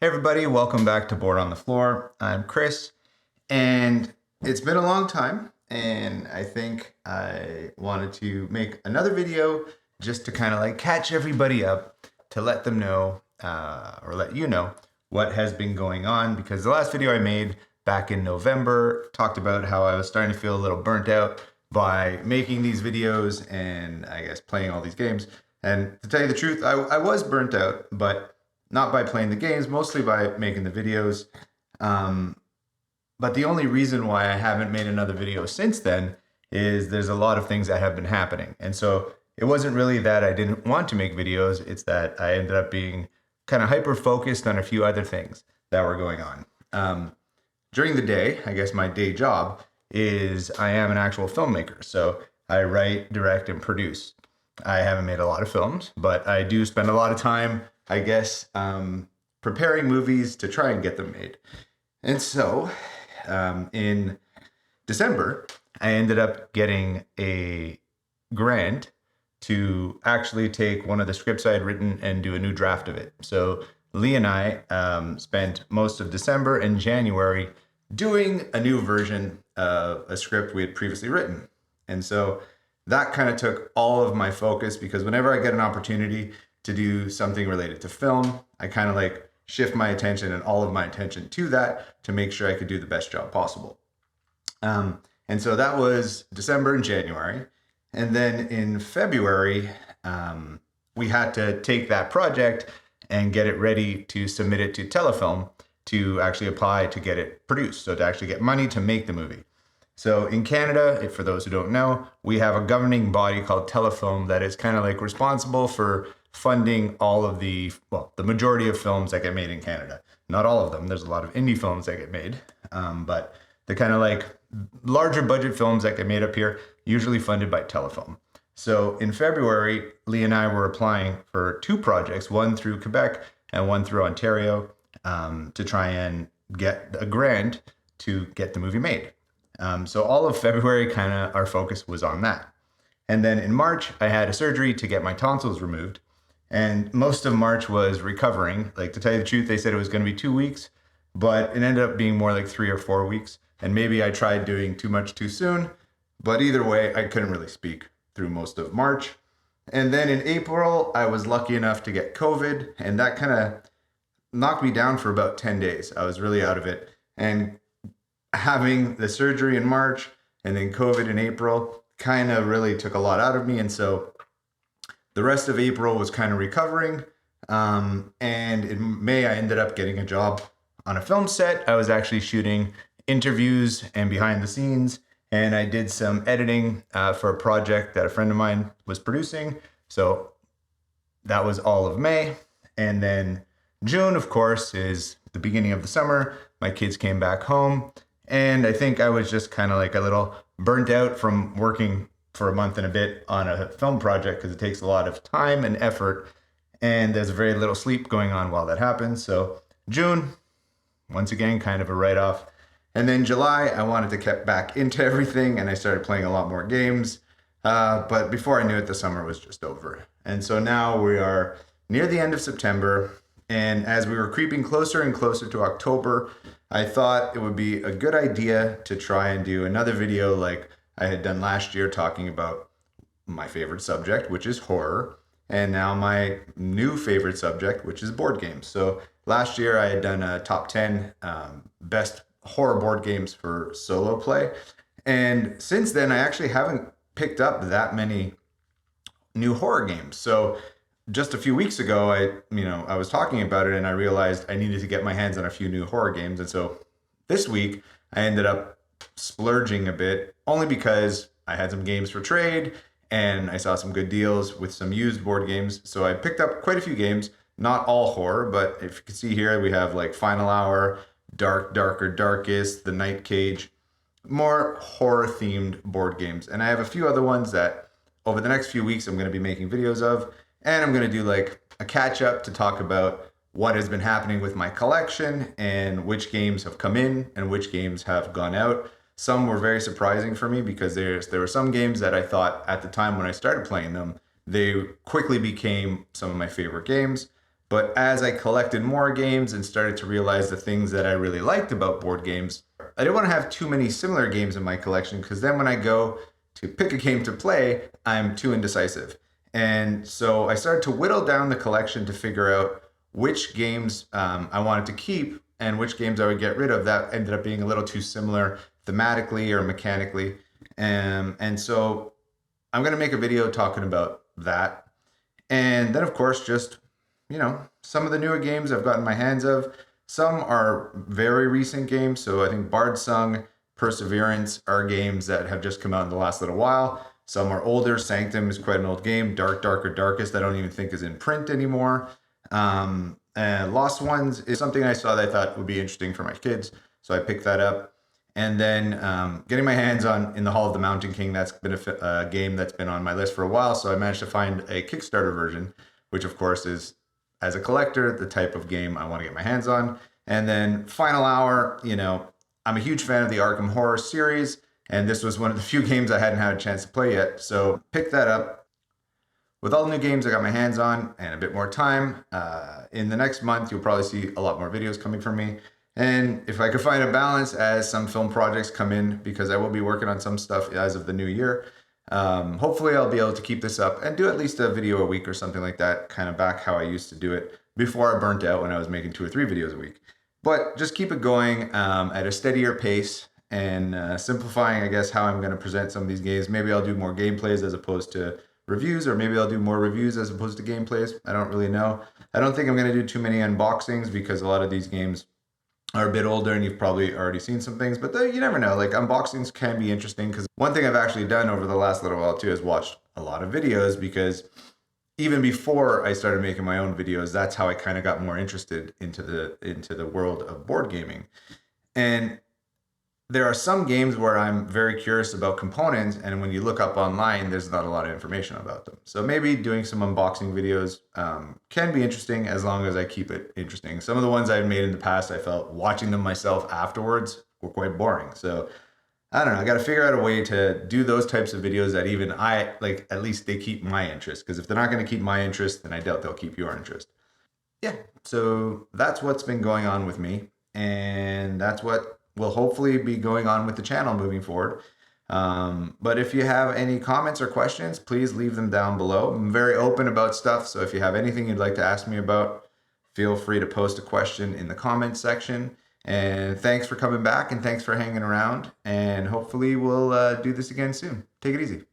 Hey everybody, welcome back to Board on the Floor. I'm Chris, and it's been a long time, and I think I wanted to make another video just to kind of like catch everybody up to let them know, or let you know what has been going on, because the last video I made back in November talked about how I was starting to feel a little burnt out by making these videos and I guess playing all these games. And to tell you the truth, I was burnt out, but not by playing the games, mostly by making the videos. But the only reason why I haven't made another video since then is there's a lot of things that have been happening. And so it wasn't really that I didn't want to make videos, it's that I ended up being kind of hyper focused on a few other things that were going on. During the day, I guess my day job is I am an actual filmmaker. So I write, direct, and produce. I haven't made a lot of films, but I do spend a lot of time, I guess, preparing movies to try and get them made. And so in December, I ended up getting a grant to actually take one of the scripts I had written and do a new draft of it. So Lee and I spent most of December and January doing a new version of a script we had previously written. And so that kind of took all of my focus, because whenever I get an opportunity to do something related to film, I kind of like shift my attention and all of my attention to that to make sure I could do the best job possible. And so that was December and January. And then in February, we had to take that project and get it ready to submit it to Telefilm to actually apply to get it produced. So to actually get money to make the movie. So in Canada, for those who don't know, we have a governing body called Telefilm that is kind of like responsible for funding all of the majority of films that get made in Canada. Not all of them. There's a lot of indie films that get made. But the kind of like larger budget films that get made up here, usually funded by Telefilm. So in February, Lee and I were applying for two projects, one through Quebec and one through Ontario, to try and get a grant to get the movie made. So all of February, kind of our focus was on that. And then in March, I had a surgery to get my tonsils removed. And most of March was recovering. Like, to tell you the truth, they said it was going to be 2 weeks, but it ended up being more like 3 or 4 weeks. And maybe I tried doing too much too soon, but either way, I couldn't really speak through most of March. And then in April, I was lucky enough to get COVID, and that kind of knocked me down for about 10 days. I was really out of it. And having the surgery in March and then COVID in April kind of really took a lot out of me. And so the rest of April was kind of recovering. And in May, I ended up getting a job on a film set. I was actually shooting interviews and behind the scenes, and I did some editing for a project that a friend of mine was producing. So that was all of May. And then June, of course, is the beginning of the summer. My kids came back home, and I think I was just kind of like a little burnt out from working for a month and a bit on a film project, because it takes a lot of time and effort, and there's very little sleep going on while that happens. So June, once again, kind of a write-off. And then July, I wanted to get back into everything, and I started playing a lot more games. But before I knew it, the summer was just over. And so now we are near the end of September, and as we were creeping closer and closer to October, I thought it would be a good idea to try and do another video like I had done last year, talking about my favorite subject, which is horror, and now my new favorite subject, which is board games. So last year I had done a top 10 best horror board games for solo play. And since then, I actually haven't picked up that many new horror games. So just a few weeks ago, I was talking about it, and I realized I needed to get my hands on a few new horror games. And so this week I ended up splurging a bit, only because I had some games for trade and I saw some good deals with some used board games. So I picked up quite a few games, not all horror, but if you can see here, we have like Final Hour, Dark, Darker, Darkest, The Night Cage, more horror themed board games. And I have a few other ones that over the next few weeks I'm going to be making videos of, and I'm going to do like a catch up to talk about what has been happening with my collection and which games have come in and which games have gone out. Some were very surprising for me, because there were some games that I thought at the time when I started playing them, they quickly became some of my favorite games. But as I collected more games and started to realize the things that I really liked about board games, I didn't want to have too many similar games in my collection, because then when I go to pick a game to play, I'm too indecisive. And so I started to whittle down the collection to figure out which games I wanted to keep and which games I would get rid of that ended up being a little too similar thematically or mechanically. And so I'm going to make a video talking about that. And then, of course, just, some of the newer games I've gotten my hands of. Some are very recent games. So I think Bard Sung, Perseverance are games that have just come out in the last little while. Some are older. Sanctum is quite an old game. Dark, Darker, Darkest, I don't even think is in print anymore. And Lost Ones is something I saw that I thought would be interesting for my kids. So I picked that up. And then getting my hands on In the Hall of the Mountain King, that's been a game that's been on my list for a while. So I managed to find a Kickstarter version, which of course is, as a collector, the type of game I want to get my hands on. And then Final Hour, I'm a huge fan of the Arkham Horror series, and this was one of the few games I hadn't had a chance to play yet. So pick that up. With all the new games I got my hands on and a bit more time, in the next month, you'll probably see a lot more videos coming from me. And if I could find a balance as some film projects come in, because I will be working on some stuff as of the new year, hopefully I'll be able to keep this up and do at least a video a week or something like that, kind of back how I used to do it before I burnt out when I was making 2 or 3 videos a week. But just keep it going at a steadier pace and simplifying, I guess, how I'm going to present some of these games. Maybe I'll do more gameplays as opposed to reviews, or maybe I'll do more reviews as opposed to gameplays. I don't really know. I don't think I'm going to do too many unboxings because a lot of these games are a bit older and you've probably already seen some things, but you never know. Like, unboxings can be interesting, because one thing I've actually done over the last little while too is watched a lot of videos, because even before I started making my own videos, that's how I kind of got more interested into the world of board gaming. And there are some games where I'm very curious about components, and when you look up online, there's not a lot of information about them. So maybe doing some unboxing videos can be interesting, as long as I keep it interesting. Some of the ones I've made in the past, I felt watching them myself afterwards were quite boring. So I don't know, I got to figure out a way to do those types of videos that even I, like, at least they keep my interest. Because if they're not going to keep my interest, then I doubt they'll keep your interest. Yeah, so that's what's been going on with me. And that's what will hopefully be going on with the channel moving forward. But if you have any comments or questions, please leave them down below. I'm very open about stuff. So if you have anything you'd like to ask me about, feel free to post a question in the comments section. And thanks for coming back, and thanks for hanging around. And hopefully we'll do this again soon. Take it easy.